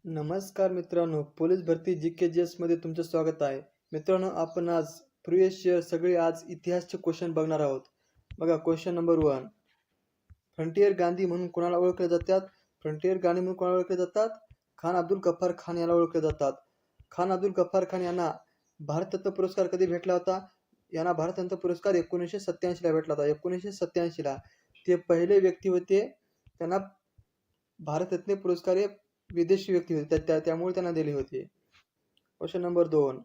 नमस्कार मित्रांनो, पोलीस भरती जी.के.जी.एस मध्ये तुमचं स्वागत आहे. मित्रांनो, आपण आज प्रिव्हियस इयर सगळे आज इतिहासचे क्वेश्चन बघणार आहोत. बघा, क्वेश्चन नंबर 1. फ्रंटियर गांधी म्हणून कोणाला ओळखले जातात? फ्रंटियर गांधी म्हणून कोणाला ओळखले जातात? खान अब्दुल गफ्फार खान याला ओळखले जातात. खान अब्दुल गफ्फार खान यांना भारतरत्न पुरस्कार कधी भेटला होता? यांना भारतरत्न पुरस्कार 1987 ला भेटला होता. 1987 ला ते पहिले व्यक्ती होते त्यांना भारतरत्न पुरस्कार हे विदेशी व्यक्ती होते, त्यामुळे त्यांना दिले होते. Question number 2.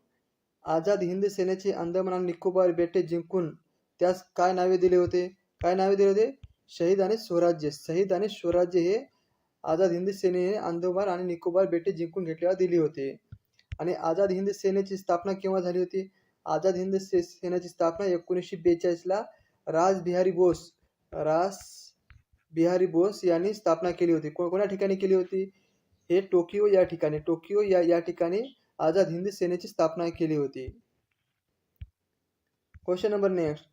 आझाद हिंद सेनेचे अंदमान आणि निकोबार बेटे जिंकून त्यास काय नावे दिले होते? काय नावे दिले होते? शहीद आणि स्वराज्य. शहीद आणि स्वराज्य हे आझाद हिंद सेनेने अंदमान आणि निकोबार बेटे जिंकून घेतल्यावर दिली होते. आणि आझाद हिंद सेनेची स्थापना केव्हा झाली होती? आझाद हिंद सेनेची स्थापना 1942 ला रास बिहारी बोस यांनी स्थापना केली होती. कोणत्या ठिकाणी केली होती? हे टोकियो या ठिकाणी आझाद हिंद सेनेची स्थापना केली होती. Question number next.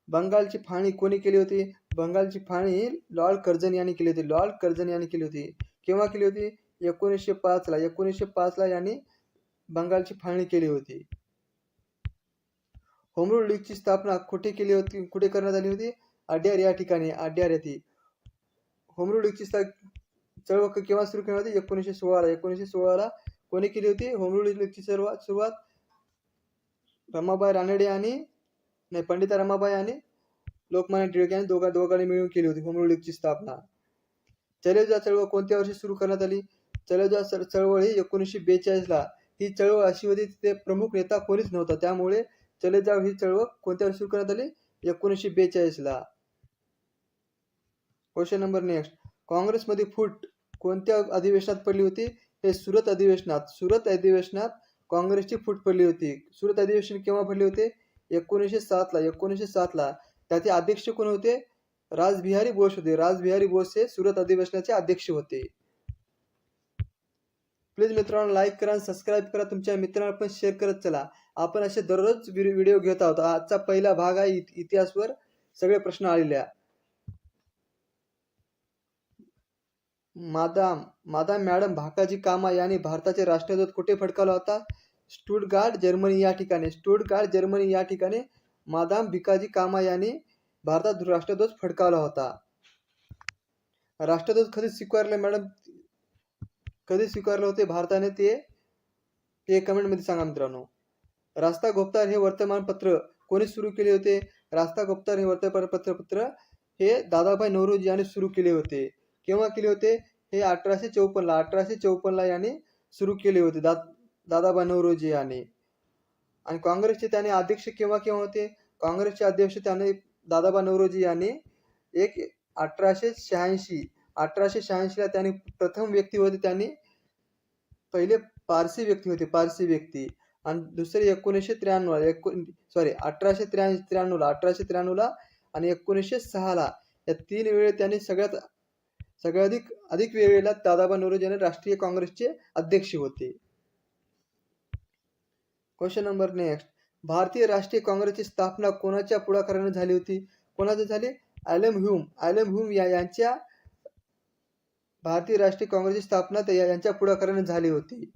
बंगालची फाळणी कोणी केली होती? बंगालची फाळणी लॉर्ड कर्झन यांनी केली होती. लॉर्ड कर्झन यांनी केली होती. केव्हा केली होती? 1905 ला. 1905 ला यांनी बंगालची फाळणी केली होती. होम रूल लीगची स्थापना कुठे केली होती? कुठे करण्यात आली होती? अड्यार या ठिकाणी. अड्यार येथे होम रूल लीगची चळवळ केव्हा सुरू केली होती? 1916 ला. 1916 ला कोणी केली होती होम रूल लीगची सुरुवात? रमाबाई रानडे आणि पंडिता रमाबाई आणि लोकमान्य टिळक यांनी दोघांनी मिळून केली होती होम रूल लीगची स्थापना. चले जाव चळवळ कोणत्या वर्षी सुरू करण्यात आली? चले जाव चळवळ ही 1942 ला. ही चळवळ अशी होती तिथे प्रमुख नेता कोणीच नव्हता, त्यामुळे चले जाव ही चळवळ कोणत्या वर्षी सुरू करण्यात आली? 1942 ला. Question number next. काँग्रेसमध्ये फूट कोणत्या अधिवेशनात पडली होती? हे सुरत अधिवेशनात. सुरत अधिवेशनात काँग्रेसची फूट पडली होती. सुरत अधिवेशन केव्हा पडले होते? 1907 ला. 1907 ला. त्याचे अध्यक्ष कोण होते? रासबिहारी बोस होते. रासबिहारी बोस हे सुरत अधिवेशनाचे अध्यक्ष होते. प्लीज मित्रांनो, लाईक करा, सबस्क्राईब करा, तुमच्या मित्रांना पण शेअर करत चला. आपण असे दररोज व्हिडिओ घेत आहोत. आजचा पहिला भाग आहे इतिहासवर सगळे प्रश्न आलेले. मादाम मॅडम भाकाजी कामा यांनी भारताचे राष्ट्रध्वज कुठे फडकावला होता? स्टुटगार्ट जर्मनी या ठिकाणी. स्टुटगार्ट जर्मनी या ठिकाणी मादाम भिकाजी कामा यांनी भारतात राष्ट्रध्वज फडकावला होता. राष्ट्रध्वज कधी स्वीकारले मॅडम? कधी स्वीकारले होते भारताने ते कमेंट मध्ये सांगा मित्रांनो. रास्ता गोपतार हे वर्तमानपत्र कोणी सुरू केले होते? रास्ता गोपतार हे वर्तमानपत्र हे दादाभाई नौरोजी यांनी सुरू केले होते. केव्हा केले होते? हे 1854 ला. 1854 ला यांनी सुरू केले होते दादाभाई नौरोजी यांनी. आणि काँग्रेसचे त्याने अध्यक्ष केव्हा होते? काँग्रेसचे अध्यक्ष त्याने दादाभाई नौरोजी यांनी 1886 ला त्यांनी प्रथम व्यक्ती होते. त्यांनी पहिले पारसी व्यक्ती होते. पारसी व्यक्ती. आणि दुसरे 1993 ला. 1893 ला. 1893 ला आणि 1906 ला. या 3 वेळे त्यांनी सगळ्यात अधिक वेळेला दादाभाई नौरोजी यांनी राष्ट्रीय काँग्रेसचे अध्यक्ष होते. Question number next. भारतीय राष्ट्रीय काँग्रेसची स्थापना कोणाच्या पुढाकाराने झाली होती? कोणाची झाली? ॲलन ह्यूम यांच्या भारतीय राष्ट्रीय काँग्रेसची स्थापना यांच्या पुढाकाराने झाली होती.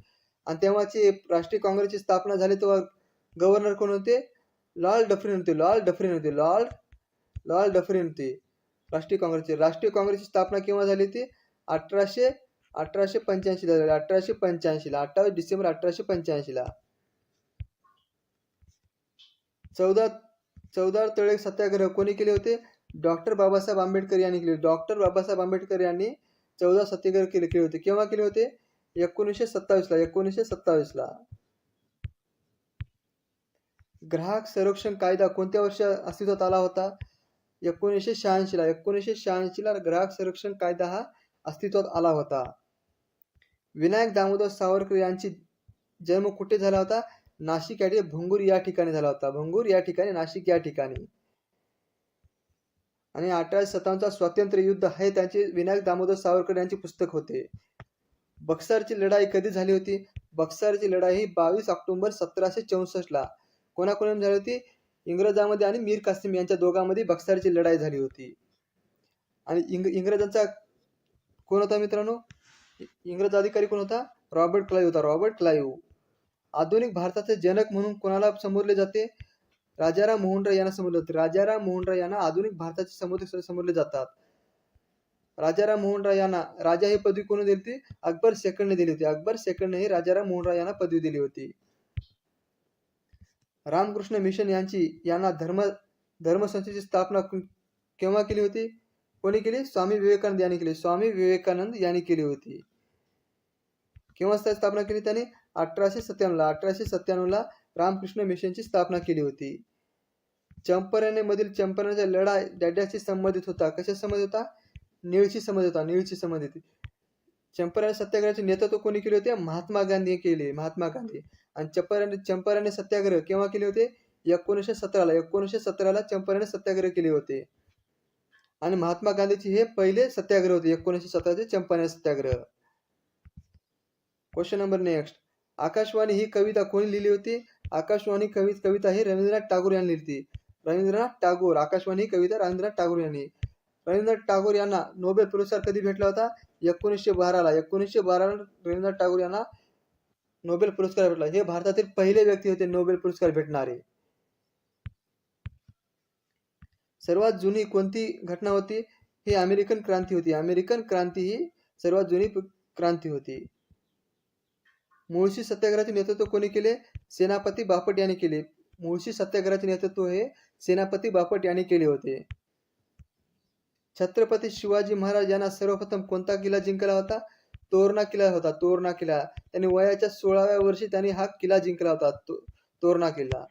आणि तेव्हाची राष्ट्रीय काँग्रेसची स्थापना झाली तेव्हा गव्हर्नर कोण होते? लॉर्ड डफरिन होते. लॉर्ड डफरिन होते राष्ट्रीय काँग्रेसची स्थापना केव्हा झाली होती? 1885 ला झाली. 1885 ला. 28 डिसेंबर 1885 ला. 14 तळे सत्याग्रह कोणी केले होते? डॉक्टर बाबासाहेब आंबेडकर यांनी केले. डॉक्टर बाबासाहेब आंबेडकर यांनी 14 सत्याग्रह केले होते. केव्हा केले होते? 1927 ला. 1927 ला. ग्राहक संरक्षण कायदा कोणत्या वर्षी अस्तित्वात आला होता? 1986 ला. 1986 ला ग्राहक संरक्षण कायदा हा अस्तित्वात आला होता. विनायक दामोदर सावरकर यांची जन्म कुठे झाला होता? नाशिक या ठिकाणी भंगूर या ठिकाणी झाला होता. भंगूर या ठिकाणी, नाशिक या ठिकाणी. आणि 1857 स्वातंत्र्य युद्ध हे त्यांचे विनायक दामोदर सावरकर यांचे पुस्तक होते. बक्सरची लढाई कधी झाली होती? बक्सरची लढाई ही 22 ऑक्टोबर 1764 ला. कोणाकोणामध्ये झाली होती? इंग्रजांमध्ये आणि मीर कासिम यांच्या दोघांमध्ये बक्सरची लढाई झाली होती. आणि इंग्रजांचा कोण होता मित्रांनो? इंग्रज अधिकारी कोण होता? रॉबर्ट क्लाईव्ह होता, रॉबर्ट क्लाईव्ह. आधुनिक भारताचे जनक म्हणून कोणाला संबोधले जाते? राजाराम मोहन राय यांना संबोधले जाते. राजाराम मोहन राय यांना आधुनिक भारताचे संबोधले जातात. राजाराम मोहन राय यांना राजा ही पदवी कोणी दिली होती? अकबर सेकंडने दिली होती. अकबर सेकंडने ही राजाराम मोहन राय यांना पदवी दिली होती. रामकृष्ण मिशन यांना धर्म संस्थेची स्थापना केव्हा केली होती? कोणी केली? स्वामी विवेकानंद यांनी केली. स्वामी विवेकानंद यांनी केली होती. केव्हा स्थापना केली त्यांनी? 1897ला. 1897ला रामकृष्ण मिशनची स्थापना केली होती. चंपारण्यामधील चंपारण्याचा लढा ज्याच्याशी संबंधित होता? कशाशी संबंधित होता? नीळशी संबंधित होता. नीळशी संबंधित. चंपारण सत्याग्रहाचे नेतृत्व कोणी केले होते? महात्मा गांधी केले. महात्मा गांधी. आणि चंपारण्य सत्याग्रह केव्हा केले होते? 1917ला. 1917ला चंपारण्य सत्याग्रह केले होते. आणि महात्मा गांधीचे हे पहिले सत्याग्रह होते. 1917चे Champaran satyagraha. Question number next. Akashvani ही कविता कोणी लिहिली होती? आकाशवाणी कविता ही रवींद्रनाथ टागोर यांनी लिहिली होती. रवींद्रनाथ टागोर. आकाशवाणी ही कविता रवींद्रनाथ टागोर यांनी. रवींद्रनाथ टागोर यांना नोबेल पुरस्कार कधी भेटला होता? 1912ला. 1912ला रवींद्रनाथ टागोर यांना नोबेल पुरस्कार भेटला. हे भारतातील पहिले व्यक्ती होते नोबेल पुरस्कार भेटणारे. सर्वात जुनी कोणती घटना होती? ही अमेरिकन क्रांती होती. अमेरिकन क्रांती ही सर्वात जुनी क्रांती होती. मुळशी सत्याग्रहाचे नेतृत्व कोणी केले? सेनापती बापट यांनी केले. मुळशी सत्याग्रहाचे नेतृत्व हे सेनापती बापट यांनी केले होते. छत्रपती शिवाजी महाराज यांना सर्वप्रथम कोणता किल्ला जिंकला होता? तोरणा किल्ला होता. तोरणा किल्ला. त्यांनी वयाच्या 16व्या वर्षी त्यांनी हा किल्ला जिंकला होता. तोरणा किल्ला.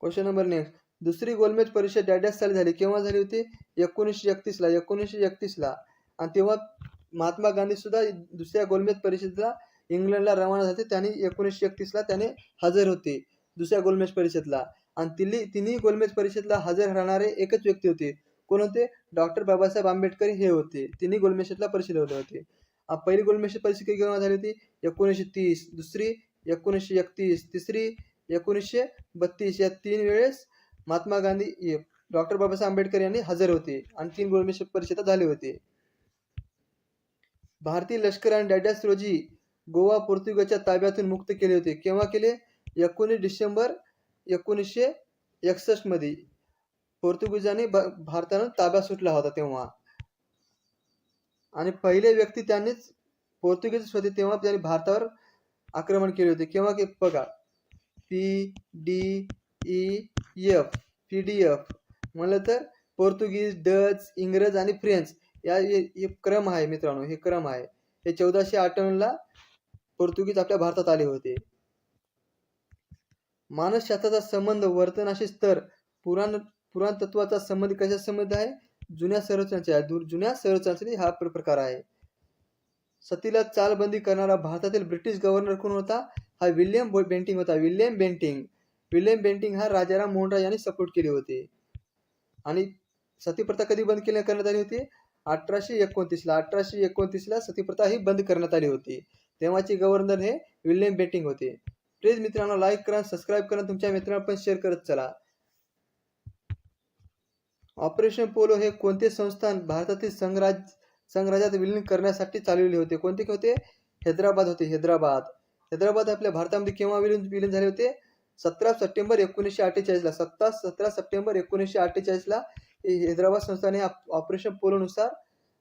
Question number next. दुसरी गोलमेज परिषद डॅडॅश साली झाली. केव्हा झाली होती? 1931ला. 1931ला. आणि तेव्हा महात्मा गांधी सुद्धा दुसऱ्या गोलमेज परिषदेला इंग्लंडला रवाना झाले. त्यांनी 1931ला त्याने हजर होते दुसऱ्या गोलमेज परिषदेला. आणि तिन्ही गोलमेज परिषदेला हजर राहणारे एकच व्यक्ती होते. कोण होते? डॉक्टर बाबासाहेब आंबेडकर हे होते. तिन्ही गोलमेजला परिषद होते. पहिली गोलमेज परिषद केव्हा झाली होती? 1930. दुसरी 1931. तिसरी 1932. या 3 वेळेस महात्मा गांधी डॉक्टर बाबासाहेब आंबेडकर यांनी हजर होते आणि 3 गोलमेज परिषद झाले होते. भारतीय लष्कराने डॅडॅश रोजी गोवा पोर्तुगीजच्या ताब्यातून मुक्त केले होते. केव्हा केले? 19 डिसेंबर 1961 मध्ये पोर्तुगीजांनी भारतानं ताबा सुटला होता तेव्हा. आणि पहिले व्यक्ती त्यांनीच पोर्तुगीज होते तेव्हा त्यांनी भारतावर आक्रमण केले होते. केव्हा बघा. PDF म्हणलं तर पोर्तुगीज, डच, इंग्रज आणि फ्रेंच हे क्रम आहे मित्रांनो. हे क्रम आहे. हे 1458ला पोर्तुगीज आपल्या भारतात आले होते. मानसशास्त्राचा संबंध वर्तनाशी स्तर पुराणतत्वाचा संबंध कशा संबंध आहे? जुन्या संरचनांचा. जुन्या संरचनांचा हा प्रकार आहे. सतीला चालबंदी करणारा भारतातील ब्रिटिश गव्हर्नर कोण होता? हा विल्यम बेंटिंग होता. विल्यम बेंटिंग हा राजाराम मोहन राय यांनी सपोर्ट केले होते. आणि सतीप्रथा कधी बंद करण्यात आली होती? 1829ला. 1829ला सतीप्रथा ही बंद करण्यात आली होती. तेव्हाचे गव्हर्नर हे विल्यम बेंटिंग होते. प्लीज मित्रांनो लाईक करा, सबस्क्राईब करा, तुमच्या मित्रांना पण शेअर करत चला. ऑपरेशन पोलो हे कोणते संस्थान भारतातील संघराज्यात विलीन करण्यासाठी चालवले होते? कोणते होते? हैदराबाद होते. हैदराबाद आपल्या भारतामध्ये केव्हा विलीन झाले होते? 17 सप्टेंबर 1948ला. 17 सप्टेंबर 1948ला हैदराबाद संस्थाने ऑपरेशन पोलो नुसार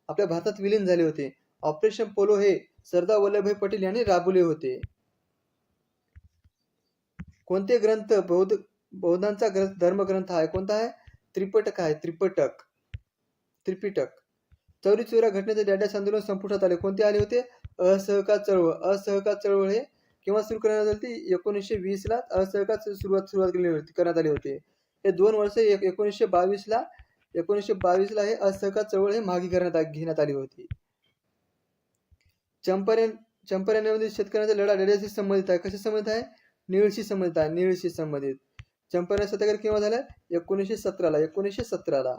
आपल्या भारतात विलीन झाले होते. ऑपरेशन पोलो हे सरदार वल्लभभाई पटेल यांनी राबवले होते. कोणते ग्रंथ बौद्धांचा धर्मग्रंथ आहे? कोणता आहे? त्रिपिटक आहे. त्रिपिटक. चौरी चौरा घटनेचे डॅडॅश आंदोलन संपुष्टात आले. कोणते आले होते? असहकार चळवळ हे केव्हा सुरू करण्यात आली होती? 1920ला असहकार सुरुवात करण्यात आली होती. हे 2 वर्ष 1922ला हे असहकार चळवळ हे मागे घेण्यात आली होती. चंपारण्यामध्ये शेतकऱ्यांचा लढा डॅडॅशशी संबंधित आहे. कशी संबंधित आहे? नीळशी संबंधित आहे. नीळशी संबंधित. चंपारण सत्याग्रह केव्हा झाला? 1917ला.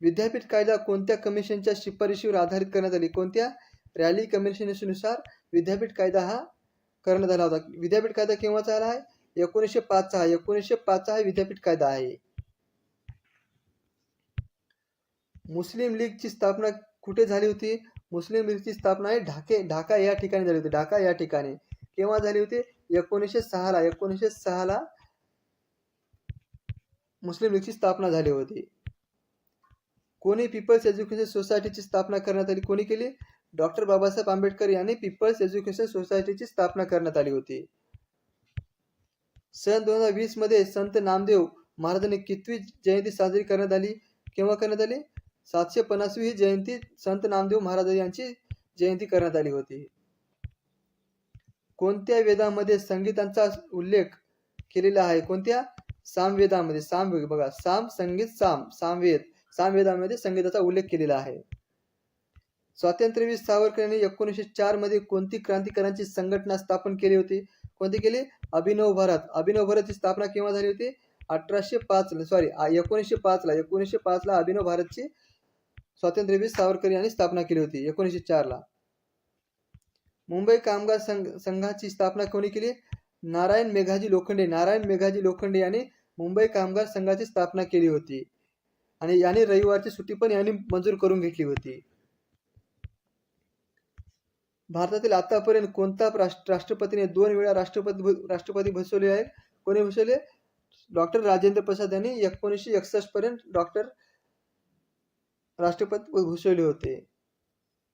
विद्यापीठ कायदा कोणत्या कमिशनच्या शिफारशीवर आधारित करण्यात आली? कोणत्या? रॅली कमिशननुसार विद्यापीठ कायदा हा करण्यात आला होता. विद्यापीठ कायदा केव्हाचा आला आहे? 1905चा आहे. 1905चा हा विद्यापीठ कायदा आहे. मुस्लिम लीगची स्थापना कुठे झाली होती? मुस्लिम लीगची स्थापना ढाका या ठिकाणी झाली होती. ढाका या ठिकाणी. केव्हा झाली होती? 1906 ला. 1906 ला मुस्लिम लीगची स्थापना झाली होती. कोणी पीपल्स एज्युकेशन सोसायटीची स्थापना करण्यात आली? कोणी केली? डॉक्टर बाबासाहेब आंबेडकर यांनी पीपल्स एज्युकेशन सोसायटीची स्थापना करण्यात आली होती. सन 2020 मध्ये संत नामदेव महाराजांनी कितवी जयंती साजरी करण्यात आली? केव्हा करण्यात आली? 750वी ही जयंती संत नामदेव महाराज यांची जयंती करण्यात आली होती. कोणत्या वेदामध्ये संगीतांचा उल्लेख केलेला आहे? कोणत्या? सामवेदामध्ये. सामवेद बघा, साम संगीत सामवेद. सामवेदामध्ये संगीताचा उल्लेख केलेला आहे. स्वातंत्र्यवीर सावरकर यांनी 1904 मध्ये कोणती क्रांतिकारांची संघटना स्थापन केली होती? कोणती केली? अभिनव भारत. अभिनव भारतची स्थापना केव्हा झाली होती? 1905 ला अभिनव भारतची स्वातंत्र्यवीर सावरकर यांनी स्थापना केली होती 1904 ला. मुंबई कामगार संघाची स्थापना कोणी केली? नारायण मेघाजी लोखंडे. नारायण मेघाजी लोखंडे यांनी मुंबई कामगार संघाची स्थापना केली होती आणि यांनी रविवारची सुट्टी पण यांनी मंजूर करून घेतली होती. भारतातील आतापर्यंत कोणता राष्ट्रपतीने 2 वेळा राष्ट्रपती बसवले आहेत? कोणी बसवले? डॉक्टर राजेंद्र प्रसाद यांनी 1961 पर्यंत राष्ट्रपती भूषवले होते.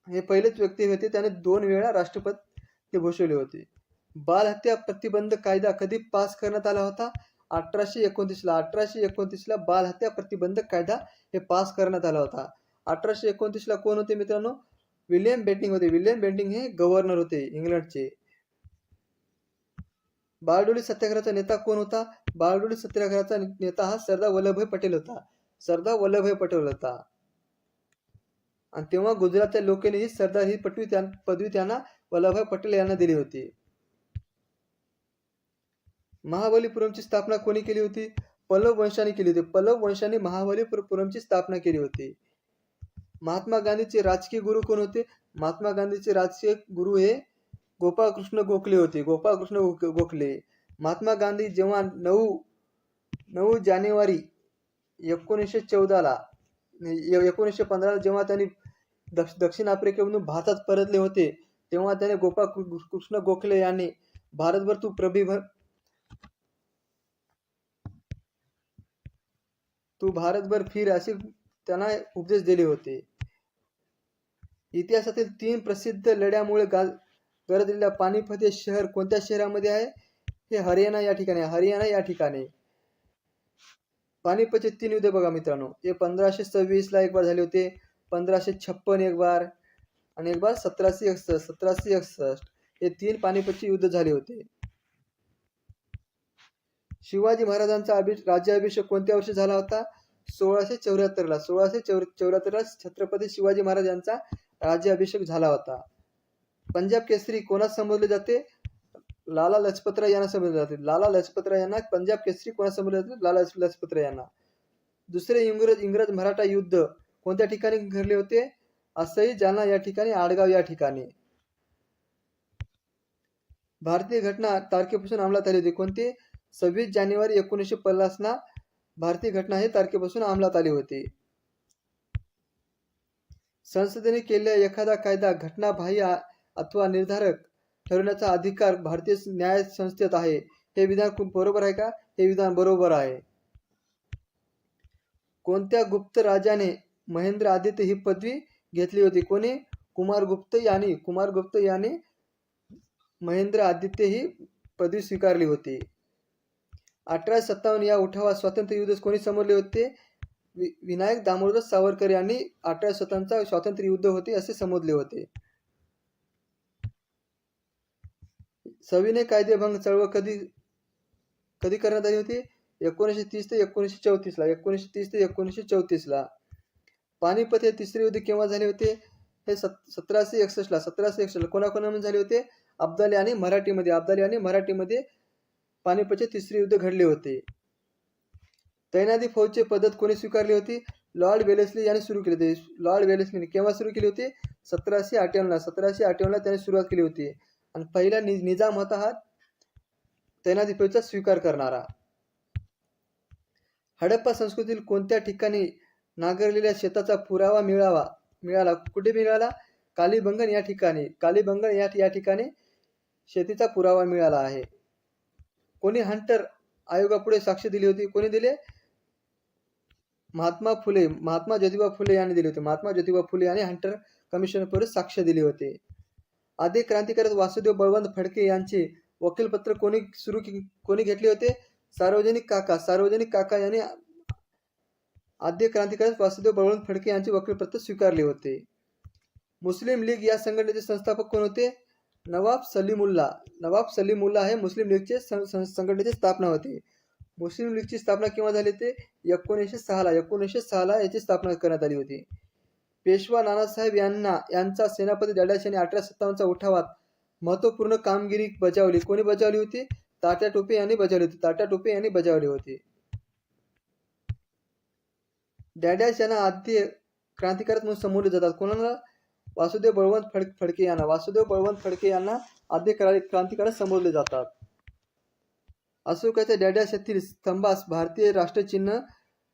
हे पहिलेच व्यक्ती होते त्याने 2 वेळा राष्ट्रपती भूषवले होते. बालहत्या प्रतिबंध कायदा कधी पास करण्यात आला होता? 1829 ला. 1829 ला बालहत्या प्रतिबंधक कायदा हे पास करण्यात आला होता. 1829 ला कोण होते मित्रांनो? विल्यम बेंटिंक होते. विल्यम बेंटिंक हे गव्हर्नर होते इंग्लंडचे. बारडोली सत्याग्रहाचा नेता कोण होता? बारडोली सत्याग्रहाचा नेता हा सरदार वल्लभभाई पटेल होता. सरदार वल्लभभाई पटेल होता. आणि तेव्हा गुजरातच्या लोकांनी ही सरदार ही पदवी त्यांना वल्लभभाई पटेल यांना दिली होती. महाबलीपुरमची स्थापना कोणी केली होती? पल्लव वंशाने केली होती. पल्लव वंशाने महाबलीपुरमची स्थापना केली होती. महात्मा गांधीचे राजकीय गुरु कोण होते? महात्मा गांधीचे राजकीय गुरु हे गोपाळकृष्ण गोखले होते. गोपाळकृष्ण गोखले. महात्मा गांधी जेव्हा 9 जानेवारी 1914 ला 1915 ला जेव्हा त्यांनी दक्षिण आफ्रिकेमधून भारतात परतले होते तेव्हा त्याने गोपाळकृष्ण गोखले यांनी भारतभर तू भारतभर फिर असे त्यांना उपदेश दिले होते. इतिहासातील 3 प्रसिद्ध लढ्यामुळे गरजलेल्या पानिपत हे शहर कोणत्या शहरामध्ये आहे? हे हरियाणा या ठिकाणी. हरियाणा या ठिकाणी. पानिपतचे 3 युद्ध बघा मित्रांनो. हे 1526 ला एक बार झाले होते, 1556 एक बार आणि एक बार 1761. हे 3 पानिपतचे युद्ध झाले होते. शिवाजी महाराजांचा राज्याभिषेक कोणत्या वर्षी झाला होता? 1674 ला. 1674 ला छत्रपती शिवाजी महाराज यांचा राज्याभिषेक झाला होता. पंजाब केसरी कोणास संबोधले जाते? लाला लजपतराय यांना संबोधले जाते. लाला लजपतराय यांना पंजाब केसरी कोणास संबोधले जाते? लाला लजपतराय यांना. दुसरे इंग्रज मराठा युद्ध कोणत्या ठिकाणी घडले होते? असई, जालना या ठिकाणी, आडगाव या ठिकाणी. भारतीय घटना तारखेपासून अंमलात आली होती. कोणती? 26 जानेवारी 1950 ला भारतीय घटना हे तारखेपासून अंमलात आली होती. संसदेने केलेला एखादा कायदा घटनाबाह्य अथवा निर्धारक ठरवण्याचा अधिकार भारतीय न्याय संस्थेत आहे. हे विधान खूप बरोबर आहे का? हे विधान बरोबर आहे. कोणत्या गुप्त राजाने महेंद्र आदित्य ही पदवी घेतली होती? कोणी? कुमारगुप्त यांनी महेंद्र आदित्य ही पदवी स्वीकारली होती. 1857 या उठावात स्वातंत्र्य युद्ध कोणी समोरले होते? विनायक दामोदर सावरकर यांनी 1857 स्वातंत्र्य युद्ध होते असे समजले होते. सविनय कायदेभंग चळवळ कधी करण्यात आली होती? 1930 ते 1934 ला. 1930 ते 1934 ला. पानिपत हे तिसरे युद्ध केव्हा झाले होते? हे 1761 ला. 1761 ला. कोणाकोणामध्ये झाले होते? अब्दाली आणि मराठीमध्ये पानिपतचे तिसरे युद्ध घडले होते. तैनाती फौजची पद्धत कोणी स्वीकारली होती? लॉर्ड वेलेस्ली यांनी सुरू केली होती. लॉर्ड वेलेस्लीने केव्हा सुरू केली होती? 1758 ला. 1758 ला त्याने सुरुवात केली होती. आणि पहिला निजाम होता हा तैनाती फौजचा स्वीकार करणारा. हडप्पा संस्कृतीतील कोणत्या ठिकाणी नांगरलेल्या शेताचा पुरावा मिळाला. कुठे मिळाला? कालीबंगन या ठिकाणी. कालीबंगन या ठिकाणी शेतीचा पुरावा मिळाला आहे. कोणी हंटर आयोगापुढे साक्ष दिली होती? कोणी दिले? महात्मा ज्योतिबा फुले यांनी दिले होते. महात्मा ज्योतिबा फुले यांनी हंटर कमिशन पुढे साक्ष दिली होते. आदी क्रांतिकारक वासुदेव बळवंत फडके यांचे वकीलपत्र कोणी घेतले होते? सार्वजनिक काका यांनी आद्य क्रांतिकारक वासुदेव बळवंत फडके यांचे वकीलपत्र स्वीकारले होते. मुस्लिम लीग या संघटनेचे संस्थापक कोण होते? नवाब सलीमुल्ला हे मुस्लिम लीगचे संघटनेची स्थापना होती. मुस्लिम लीगची स्थापना केव्हा झाली? ते 1906 ला याची स्थापना करण्यात आली होती. पेशवा नानासाहेब यांचा सेनापती डॅडॅश यांनी 1857 उठावात महत्वपूर्ण कामगिरी बजावली. कोणी बजावली होती? तात्या टोपे यांनी बजावली होती. डॅडॅश यांना आद्य क्रांतिकारक म्हणून संबोधले जातात. कोणाला? वासुदेव बळवंत फडके यांना आद्य क्रांतिकारक संबोधले जातात. अशोकाच्या डॅडॅश येथील स्तंभास भारतीय राष्ट्रचिन्ह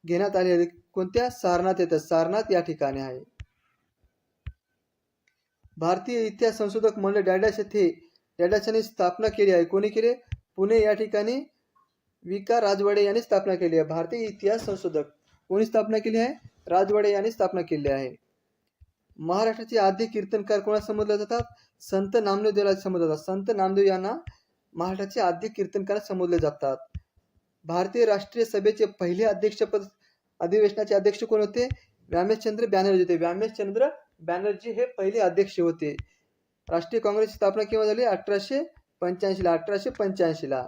घेण्यात आले आहे. कोणत्या? सारनाथ येथे. सारनाथ या ठिकाणी आहे. भारतीय इतिहास संशोधक मंडळ डॅडॅशने स्थापना केली आहे. कोणी केली? पुणे या ठिकाणी विका राजवाडे यांनी स्थापना केली आहे. भारतीय इतिहास संशोधक कोणी स्थापना केली आहे? राजवाडे यांनी स्थापना केली आहे. महाराष्ट्राचे आद्य कीर्तनकार कोणाला संबोधले जातात? संत नामदेवला संबोधले जातात. संत नामदेव यांना महाराष्ट्राचे आद्य कीर्तनकार संबोधले जातात. भारतीय राष्ट्रीय सभेचे पहिले अधिवेशनाचे अध्यक्ष कोण होते? व्यामेशचंद्र बॅनर्जी होते. व्यामेशचंद्र बॅनर्जी हे पहिले अध्यक्ष होते. राष्ट्रीय काँग्रेसची स्थापना केव्हा झाली? 1885 ला.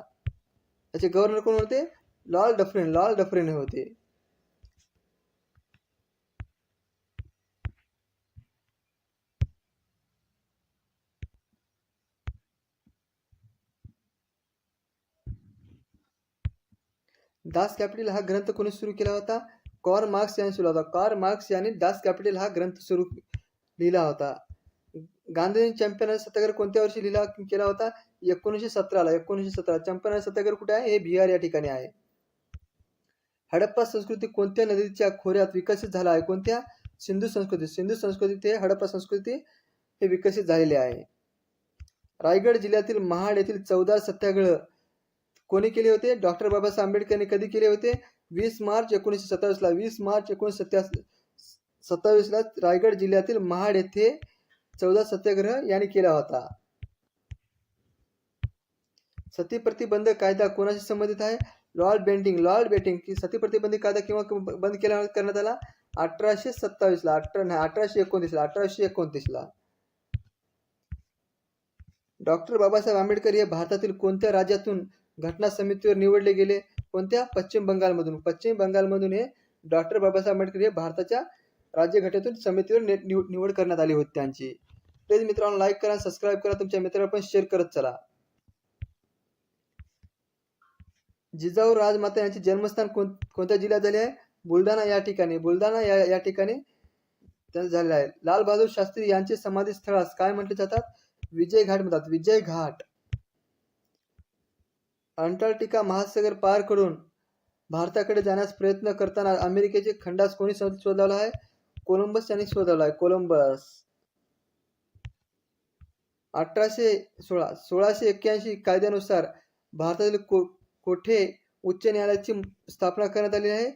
त्याचे गव्हर्नर कोण होते? लॉर्ड डफरिन होते. दास कॅपिटल हा ग्रंथ कोणी सुरू केला होता? कार्ल मार्क्स यांनी सुरू केला होता. कार्ल मार्क्स यांनी दास कॅपिटल हा ग्रंथ लिहिला होता. गांधीजी चंपारण सत्याग्रह कोणत्या वर्षी केला होता? 1917 ला. 1917. चंपारण सत्याग्रह कुठे आहे? हे बिहार या ठिकाणी आहे. हडप्पा संस्कृती कोणत्या नदीच्या खोऱ्यात विकसित झाला आहे? कोणत्या? सिंधू संस्कृती ते हडप्पा संस्कृती हे विकसित झालेले आहे. रायगड जिल्ह्यातील महाड येथील चौदार सत्याग्रह कोणी केले होते? डॉक्टर बाबासाहेब आंबेडकर यांनी कधी केले होते? 20 मार्च 1927 ला. 20 मार्च 1927 ला रायगड जिल्ह्यातील महाड येथे 14 सत्याग्रह यांनी केला होता. सती प्रतिबंध कायदा कोणाशी संबंधित आहे? लॉर्ड बेंटिंक की सती प्रतिबंधित कायदा केव्हा बंद करण्यात आला? 1827 ला. 1829 ला. डॉक्टर बाबासाहेब आंबेडकर हे भारतातील कोणत्या राज्यातून घटना समितीवर निवडले गेले? कोणत्या? पश्चिम बंगालमधून हे डॉक्टर बाबासाहेब आंबेडकर हे भारताच्या राज्यघटनेतून समितीवर निवड करण्यात आली होती त्यांची. प्लीज मित्रांनो लाईक करा, सबस्क्राईब करा, तुमच्या मित्रांना पण शेअर करत चला. जिजाऊ राजमाता यांचे जन्मस्थान कोणत्या जिल्ह्यात झाले आहे? बुलढाणा या ठिकाणी. त्यांचं झालेलं आहे. लाल बहादूर शास्त्री यांचे समाधी स्थळास काय म्हटले जातात? विजय घाट म्हणतात. विजय घाट. अंटार्क्टिका महासागर पार करून भारताकडे जाण्यास प्रयत्न करताना अमेरिकेचे खंडास कोणी शोधला आहे? कोलंबस यांनी शोधला आहे. कोलंबस. 1681 कायद्यानुसार भारतातील कोठे उच्च न्यायालयाची स्थापना करण्यात आली आहे?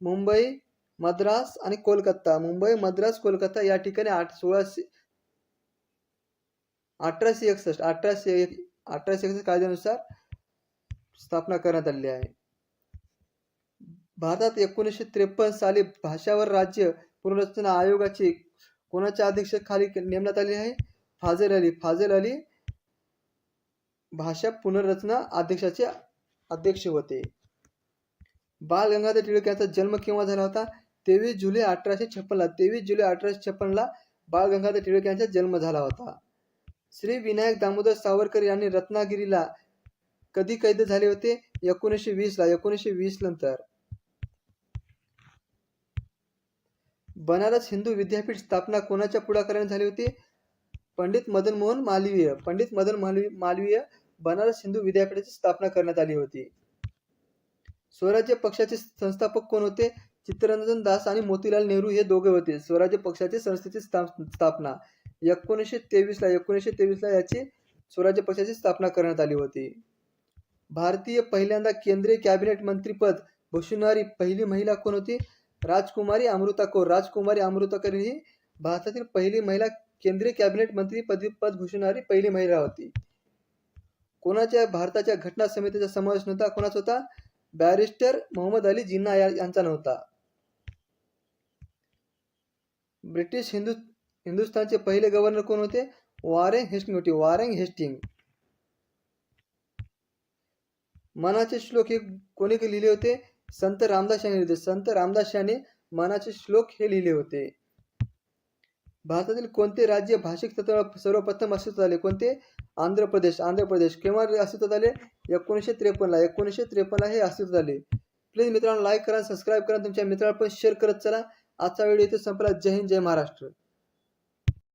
मुंबई, मद्रास आणि कोलकाता या ठिकाणी 1861 कायद्यानुसार स्थापना करण्यात आली आहे. भारतात 1953 साली भाषावर राज्य पुनर्रचना आयोगाची कोणाच्या अध्यक्षतेखाली नेमण्यात आली आहे? फाजल अली भाषा पुनर्रचना आदेशाचे अध्यक्ष होते. बाळ गंगाधर टिळक यांचा जन्म केव्हा झाला होता? 23 जुलै 1856 ला बाळ गंगाधर टिळक यांचा जन्म झाला होता. श्री विनायक दामोदर सावरकर यांनी रत्नागिरीला कधी कैद झाले होते? 1920 ला. 1920 नंतर. बनारस हिंदू विद्यापीठ स्थापना कोणाच्या पुढाकाराने झाली होती? पंडित मदन मोहन मालवीय बनारस हिंदू विद्यापीठाची स्थापना करण्यात आली होती. स्वराज्य पक्षाचे संस्थापक कोण होते? चित्तरंजन दास आणि मोतीलाल नेहरू हे दोघे होते. स्वराज्य पक्षाची संस्थेची स्थापना 1923 ला याची स्वराज्य पक्षाची स्थापना करण्यात आली होती. भारतीय पहिल्यांदा केंद्रीय कॅबिनेट मंत्रीपद भूषवणारी पहिली महिला कोण होती? राजकुमारी अमृता कौर. राजकुमारी अमृता कौर ही भारतातील पहिली महिला केंद्रीय कॅबिनेट मंत्री पद भूषवणारी पहिली महिला होती. कोणाच्या भारताच्या घटना समितीचा समावेश नव्हता? कोणाचा होता? बॅरिस्टर मोहम्मद अली जिन्ना यांचा नव्हता. ब्रिटिश हिंदुस्थानचे पहिले गव्हर्नर कोण होते? वॉरेन हेस्टिंग होते. Warren Hasting. मनाचे श्लोक हे कोणी लिहिले होते? संत रामदास यांनी लिहिले. संत रामदास यांनी मनाचे श्लोक हे लिहिले होते. भारतातील कोणते राज्य भाषिक तत्वावर सर्वप्रथम अस्तित्वात आले? कोणते? आंध्र प्रदेश. आंध्र प्रदेश केव्हा अस्तित्वात आले? 1953 ला. 1953 ला हे अस्तित्वात आले. प्लीज मित्रांनो लाईक करा, सबस्क्राईब करा, तुमच्या मित्रांना पण शेअर करत चला. आजचा व्हिडिओ इथे संपला. जय हिंद, जय महाराष्ट्र.